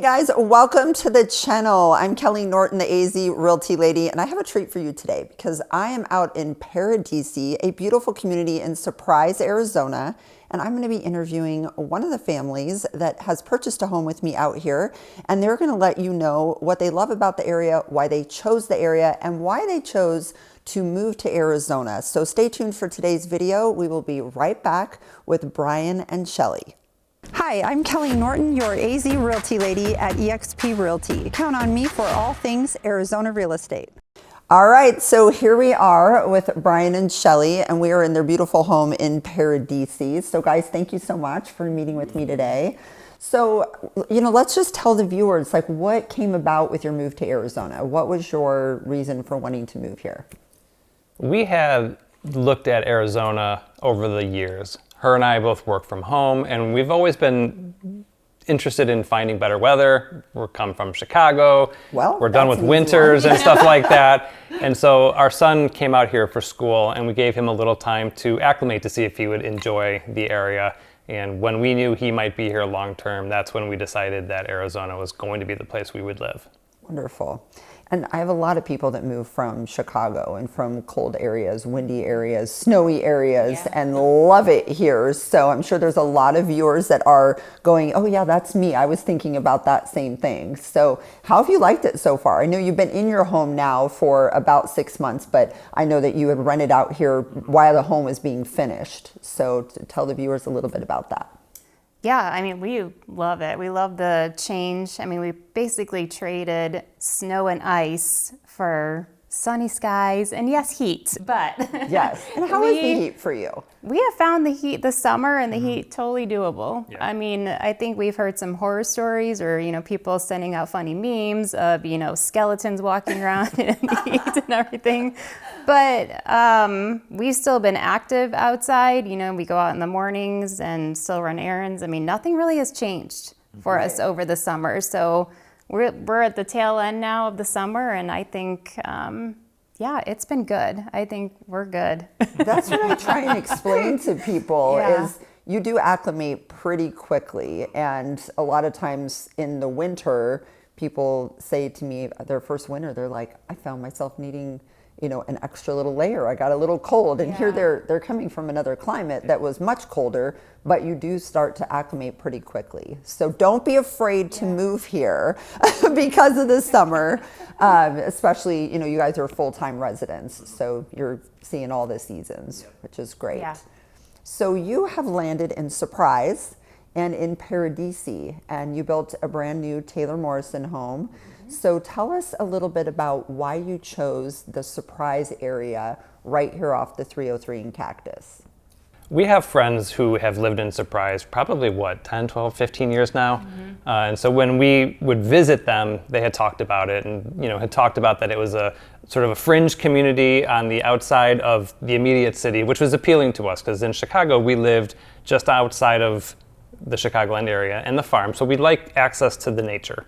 guys, welcome to the channel. I'm Kelly Norton, the AZ Realty Lady, and I have a treat for you today because I am out in Paradisi, a beautiful community in Surprise, Arizona, and I'm going to be interviewing one of the families that has purchased a home with me out here, and they're going to let you know what they love about the area, why they chose the area, and why they chose to move to Arizona. So stay tuned for today's video. We will be right back with Brian and Shelly. Hi, I'm Kelly Norton, your AZ Realty Lady at eXp Realty. Count on me for all things Arizona real estate. All right, so here we are with Brian and Shelly, and we are in their beautiful home in Paradisi. So guys, thank you so much for meeting with me today. So, let's just tell the viewers, like, what came about with your move to Arizona? What was your reason for wanting to move here? We have looked at Arizona over the years. Her and I both work from home, and we've always been interested in finding better weather. We come from Chicago. Well, we're done with winters and stuff like that. And so our son came out here for school, and we gave him a little time to acclimate to see if he would enjoy the area. And when we knew he might be here long term, that's when we decided that Arizona was going to be the place we would live. Wonderful. And I have a lot of people that move from Chicago and from cold areas, windy areas, snowy areas, and love it here. So I'm sure there's a lot of viewers that are going, oh yeah, that's me. I was thinking about that same thing. So how have you liked it so far? I know you've been in your home now for about 6 months, but I know that you had rented out here while the home was being finished. So tell the viewers a little bit about that. Yeah, I mean, we love it. We love the change. I mean, we basically traded snow and ice for sunny skies and yes, heat, but yes. And how is the heat for you? We have found the heat, the summer and the heat totally doable. Yeah. I mean, I think we've heard some horror stories or, people sending out funny memes of, skeletons walking around in the heat and everything. But we've still been active outside. We go out in the mornings and still run errands. I mean, nothing really has changed for us over the summer. So we're at the tail end now of the summer, and I think, it's been good. I think we're good. That's what I try and explain to people is you do acclimate pretty quickly. And a lot of times in the winter, people say to me, their first winter, they're like, I found myself needing an extra little layer. I got a little cold. And here they're coming from another climate that was much colder, but you do start to acclimate pretty quickly. So don't be afraid to move here because of the summer, especially, you guys are full-time residents, so you're seeing all the seasons, which is great. Yeah. So you have landed in Surprise and in Paradisi, and you built a brand new Taylor Morrison home. So tell us a little bit about why you chose the Surprise area right here off the 303 in Cactus. We have friends who have lived in Surprise probably 10, 12, 15 years now. And so when we would visit them, they had talked about it and had talked about that it was a sort of a fringe community on the outside of the immediate city, which was appealing to us because in Chicago we lived just outside of the Chicagoland area and the farm. So we'd like access to the nature.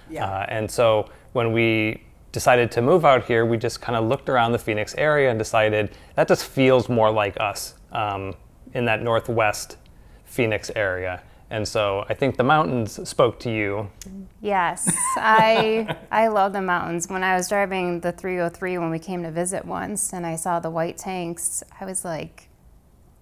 Yeah. And so when we decided to move out here, we just kind of looked around the Phoenix area and decided that just feels more like us in that northwest Phoenix area. And so I think the mountains spoke to you. Yes, I love the mountains. When I was driving the 303 when we came to visit once and I saw the white tanks, I was like,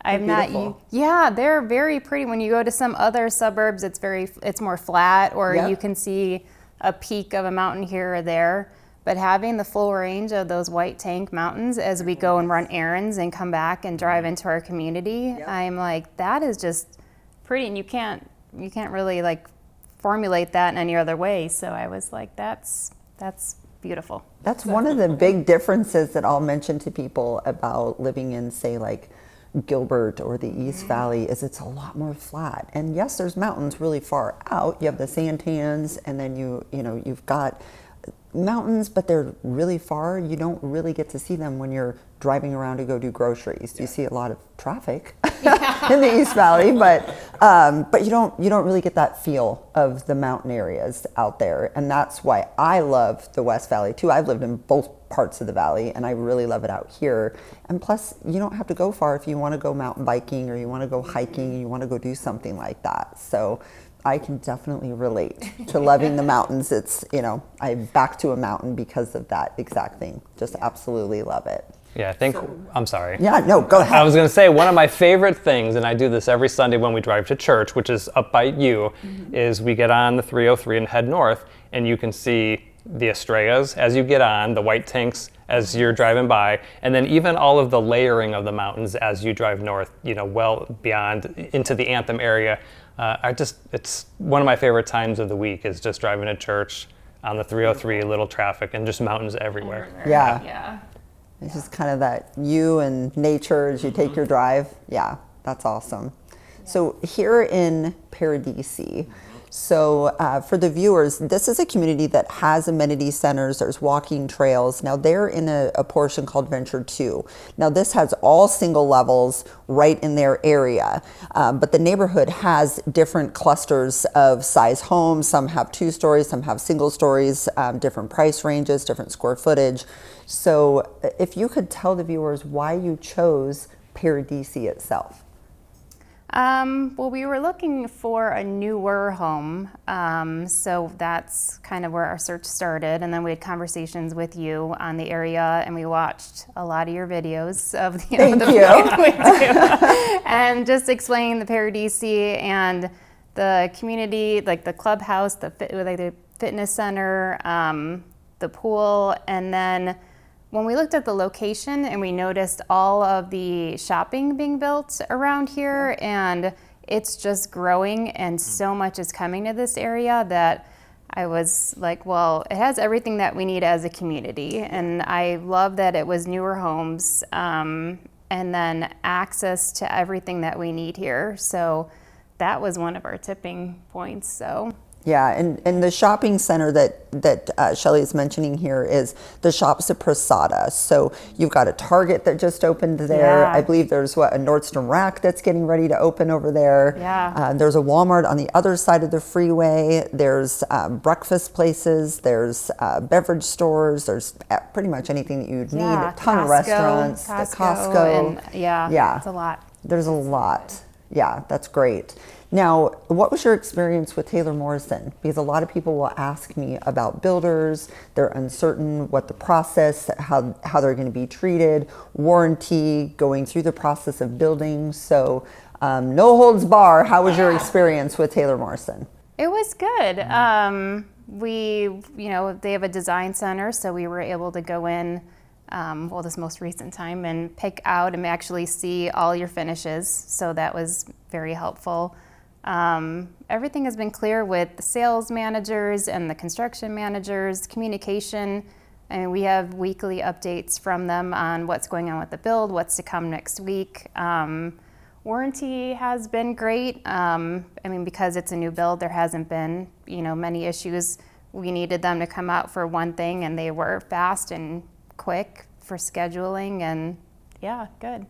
they're very pretty. When you go to some other suburbs, it's more flat, or you can see a peak of a mountain here or there. But having the full range of those white tank mountains as we go and run errands and come back and drive into our community, I'm like, that is just pretty, and you can't really like formulate that in any other way. So I was like, that's beautiful. That's one of the big differences that I'll mention to people about living in, say, like Gilbert or the East Valley, is it's a lot more flat. And yes, there's mountains really far out. You have the Santans, and then you've got mountains, but they're really far. You don't really get to see them when you're driving around to go do groceries. You see a lot of traffic in the East Valley, but you don't really get that feel of the mountain areas out there. And that's why I love the West Valley too. I've lived in both parts of the valley, and I really love it out here. And plus, you don't have to go far if you want to go mountain biking or you want to go hiking and you want to go do something like that. So I can definitely relate to loving the mountains. It's, I'm back to a mountain because of that exact thing. Just absolutely love it. Yeah, I think, I'm sorry. Yeah, no, go ahead. I was going to say, one of my favorite things, and I do this every Sunday when we drive to church, which is up by you, is we get on the 303 and head north, and you can see the Estrellas as you get on, the white tanks as you're driving by, and then even all of the layering of the mountains as you drive north, well beyond into the Anthem area. It's one of my favorite times of the week is just driving to church on the 303, little traffic, and just mountains everywhere. Yeah. It's just kind of that you and nature as you take your drive. Yeah, that's awesome. So here in Paradisi, so for the viewers, this is a community that has amenity centers. There's walking trails. Now they're in a portion called Venture 2. Now this has all single levels right in their area, but the neighborhood has different clusters of size homes. Some have 2 stories, some have single stories, different price ranges, different square footage. So if you could tell the viewers why you chose Paradisi itself. Well, we were looking for a newer home, so that's kind of where our search started. And then we had conversations with you on the area, and we watched a lot of your videos of the and just explaining the Paradisi and the community, like the clubhouse, the fitness center, the pool, and then when we looked at the location and we noticed all of the shopping being built around here, and it's just growing and so much is coming to this area that I was like, well, it has everything that we need as a community. And I love that it was newer homes and then access to everything that we need here. So that was one of our tipping points. So. Yeah, and the shopping center that Shelly is mentioning here is the Shops at Prasada. So you've got a Target that just opened there. Yeah. I believe there's a Nordstrom Rack that's getting ready to open over there. Yeah. There's a Walmart on the other side of the freeway. There's breakfast places. There's beverage stores. There's pretty much anything that you'd need. A ton of restaurants. The Costco. And yeah, it's a lot. There's a lot. Yeah, that's great. Now, what was your experience with Taylor Morrison? Because a lot of people will ask me about builders. They're uncertain what the process, how they're going to be treated, warranty, going through the process of building. So no holds bar. How was your experience with Taylor Morrison? It was good. They have a design center, so we were able to go in this most recent time and pick out and actually see all your finishes. So that was very helpful. Everything has been clear with the sales managers and the construction managers, communication. I mean, we have weekly updates from them on what's going on with the build, what's to come next week. Warranty has been great. Because it's a new build, there hasn't been, many issues. We needed them to come out for one thing, and they were fast and quick for scheduling, and yeah, good.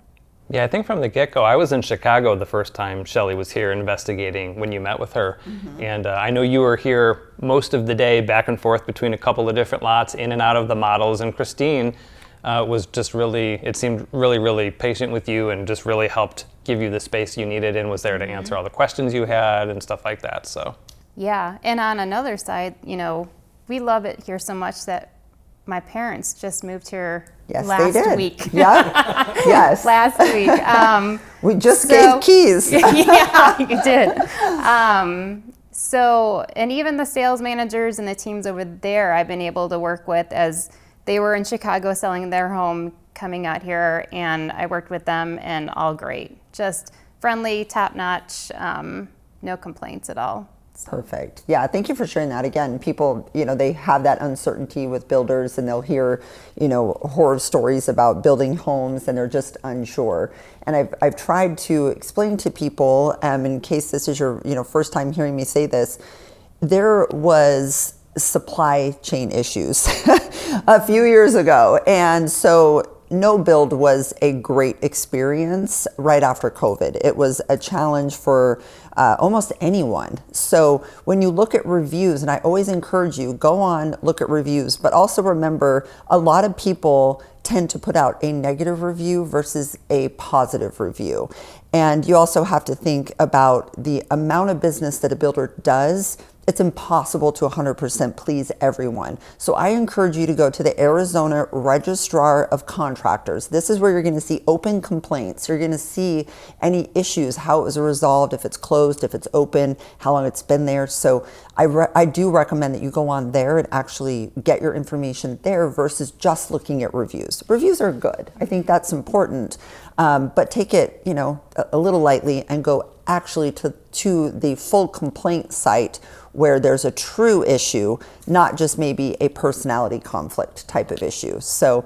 Yeah, I think from the get-go, I was in Chicago the first time Shelly was here investigating when you met with her. And I know you were here most of the day, back and forth between a couple of different lots, in and out of the models. And Christine was just it seemed really, really patient with you and just really helped give you the space you needed and was there to answer all the questions you had and stuff like that. So. Yeah, and on another side, we love it here so much that my parents just moved here last week. Yeah. Yes. Last week. We just gave keys. Yeah, you did. And even the sales managers and the teams over there, I've been able to work with as they were in Chicago selling their home, coming out here, and I worked with them, and all great. Just friendly, top-notch, no complaints at all. Perfect. Yeah, thank you for sharing that. Again, people, they have that uncertainty with builders, and they'll hear, horror stories about building homes, and they're just unsure. And I've tried to explain to people, in case this is your first time hearing me say this, there was supply chain issues a few years ago, and so no build was a great experience right after COVID. It was a challenge for almost anyone. So when you look at reviews, and I always encourage you, go on, look at reviews, but also remember a lot of people tend to put out a negative review versus a positive review. And you also have to think about the amount of business that a builder does. It's impossible to 100% please everyone. So I encourage you to go to the Arizona Registrar of Contractors. This is where you're going to see open complaints. You're going to see any issues, how it was resolved, if it's closed, if it's open, how long it's been there. So I do recommend that you go on there and actually get your information there versus just looking at reviews. Reviews are good. I think that's important. But take it, a little lightly and go actually to the full complaint site where there's a true issue, not just maybe a personality conflict type of issue. So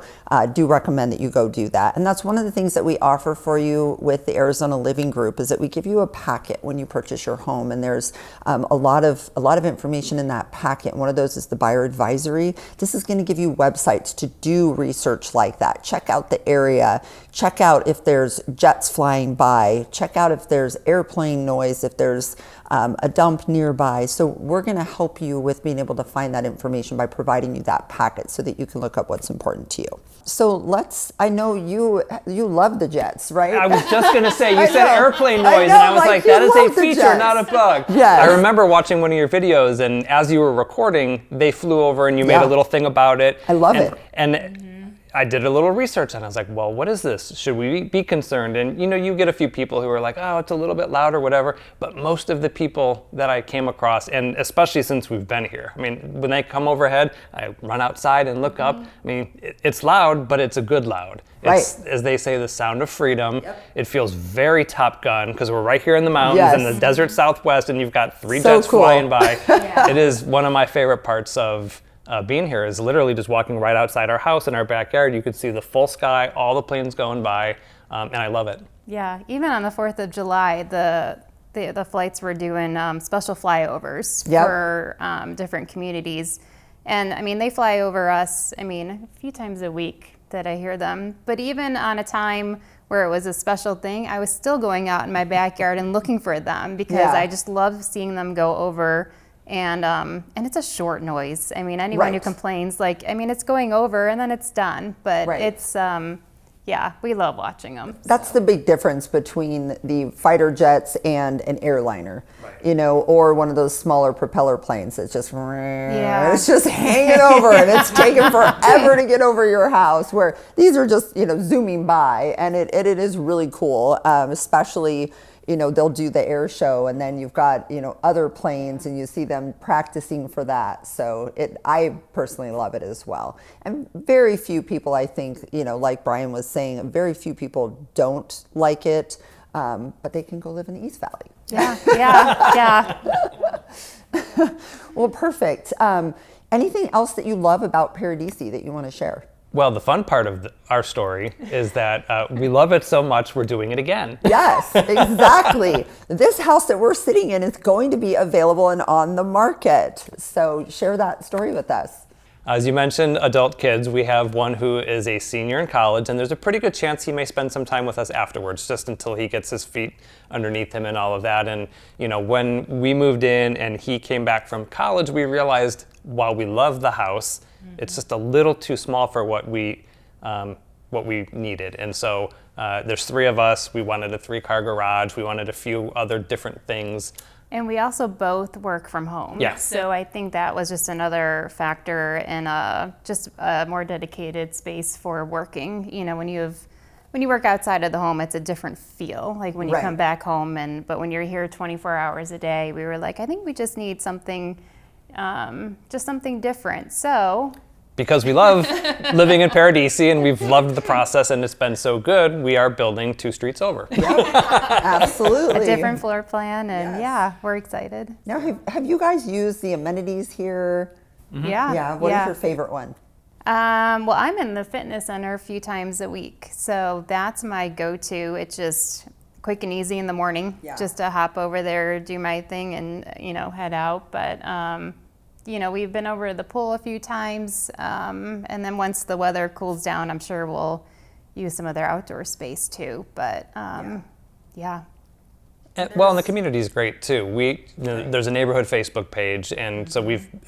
do recommend that you go do that. And that's one of the things that we offer for you with the Arizona Living Group is that we give you a packet when you purchase your home. And there's a lot of information in that packet. One of those is the buyer advisory. This is going to give you websites to do research like that. Check out the area. Check out if there's jets flying by. Check out if there's airplane noise, if there's a dump nearby. So we're going to help you with being able to find that information by providing you that packet so that you can look up what's important to you. So I know you love the jets, right? I was just going to say, you said airplane noise, and I was like that is a feature, not a bug. Yes. I remember watching one of your videos, and as you were recording, they flew over and you made a little thing about it. I love it. And I did a little research and I was like, well, what is this? Should we be concerned? And you get a few people who are like, oh, it's a little bit loud or whatever. But most of the people that I came across, and especially since we've been here, I mean, when they come overhead, I run outside and look up. I mean, it's loud, but it's a good loud. It's, as they say, the sound of freedom. Yep. It feels very Top Gun because we're right here in the mountains in the desert Southwest, and you've got three jets flying by. It is one of my favorite parts of being here is literally just walking right outside our house in our backyard. You could see the full sky, all the planes going by, and I love it. Yeah, even on the 4th of July, the flights were doing special flyovers for different communities. And I mean, they fly over us, a few times a week that I hear them. But even on a time where it was a special thing, I was still going out in my backyard and looking for them because I just love seeing them go over. And it's a short noise. I mean, anyone who complains, it's going over and then it's done. But it's, we love watching them. That's the big difference between the fighter jets and an airliner, or one of those smaller propeller planes. It's just, it's just hanging over and it's taking forever to get over your house. Where these are just, zooming by, and it is really cool, especially. They'll do the air show and then you've got, other planes and you see them practicing for that. So I personally love it as well. And very few people, I think, like Brian was saying, very few people don't like it, but they can go live in the East Valley. Yeah. Well, perfect. Anything else that you love about Paradisi that you want to share? Well, the fun part of our story is that we love it so much we're doing it again. Yes, exactly. This house that we're sitting in is going to be available and on the market. So share that story with us. As you mentioned, adult kids, we have one who is a senior in college, and there's a pretty good chance he may spend some time with us afterwards, just until he gets his feet underneath him and all of that. And when we moved in and he came back from college, we realized while we love the house, it's just a little too small for what we needed. And so there's three of us. We wanted a 3-car garage. We wanted a few other different things. And we also both work from home. Yeah. So I think that was just another factor in just a more dedicated space for working. When you work outside of the home, it's a different feel. Like when you come back home, but when you're here 24 hours a day, we were like, I think we just need something, just something different. So. Because we love living in Paradisi and we've loved the process and it's been so good, we are building 2 streets over. Absolutely. A different floor plan, and we're excited. Now, have you guys used the amenities here? Mm-hmm. Yeah. What is your favorite one? Well, I'm in the fitness center a few times a week, so that's my go-to. It's just quick and easy in the morning, just to hop over there, do my thing, and head out. But we've been over to the pool a few times, and then once the weather cools down, I'm sure we'll use some of their outdoor space too. But yeah. And the community is great too. There's a neighborhood Facebook page, and so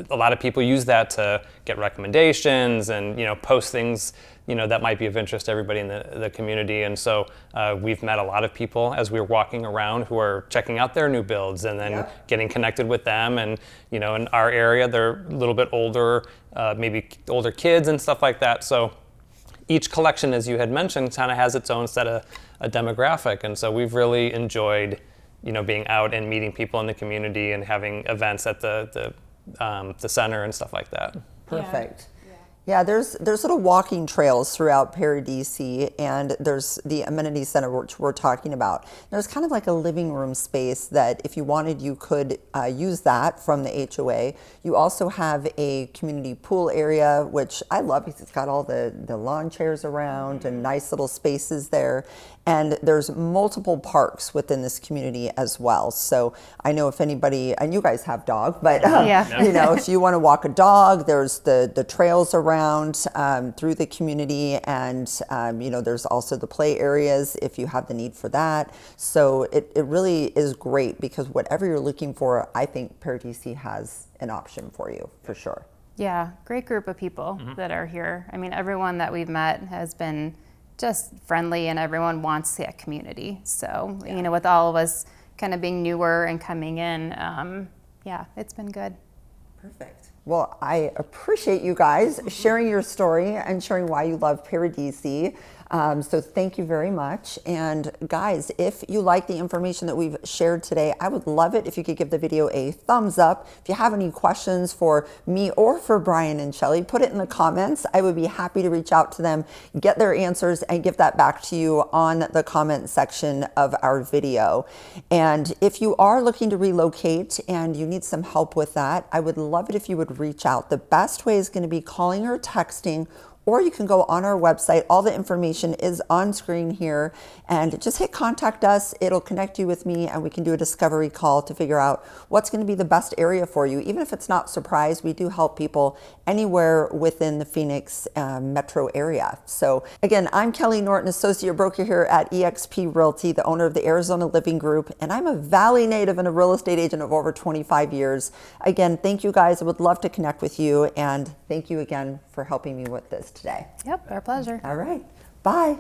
a lot of people use that to get recommendations and post things that might be of interest to everybody in the community. And so we've met a lot of people as we were walking around who are checking out their new builds and then getting connected with them. And in our area, they're a little bit older, maybe older kids and stuff like that. So each collection, as you had mentioned, kind of has its own set of a demographic. And so we've really enjoyed being out and meeting people in the community and having events at the center and stuff like that. Perfect. Yeah, there's little walking trails throughout Paradisi, and there's the amenity center, which we're talking about. There's kind of like a living room space that if you wanted, you could use that from the HOA. You also have a community pool area, which I love because it's got all the lawn chairs around and nice little spaces there. And there's multiple parks within this community as well. So I know if anybody, and you guys have dog, but if you want to walk a dog, there's the trails around through the community, and there's also the play areas if you have the need for that. So it really is great because whatever you're looking for, I think Paradisi has an option for you for sure. Yeah, great group of people that are here. I mean, everyone that we've met has been just friendly, and everyone wants that community. So, with all of us kind of being newer and coming in, it's been good. Perfect. Well, I appreciate you guys sharing your story and sharing why you love Paradisi. So thank you very much. And guys, if you like the information that we've shared today, I would love it if you could give the video a thumbs up. If you have any questions for me or for Brian and Shelly, put it in the comments. I would be happy to reach out to them, get their answers, and give that back to you on the comment section of our video. And if you are looking to relocate and you need some help with that, I would love it if you would reach out. The best way is going to be calling or texting, or you can go on our website. All the information is on screen here, and just hit contact us. It'll connect you with me, and we can do a discovery call to figure out what's going to be the best area for you. Even if it's not Surprise, we do help people anywhere within the Phoenix metro area. So again, I'm Kelly Norton, associate broker here at eXp Realty, the owner of the Arizona Living Group, and I'm a Valley native and a real estate agent of over 25 years. Again, thank you guys. I would love to connect with you, and thank you again for helping me with this today. Yep, our pleasure. All right. Bye.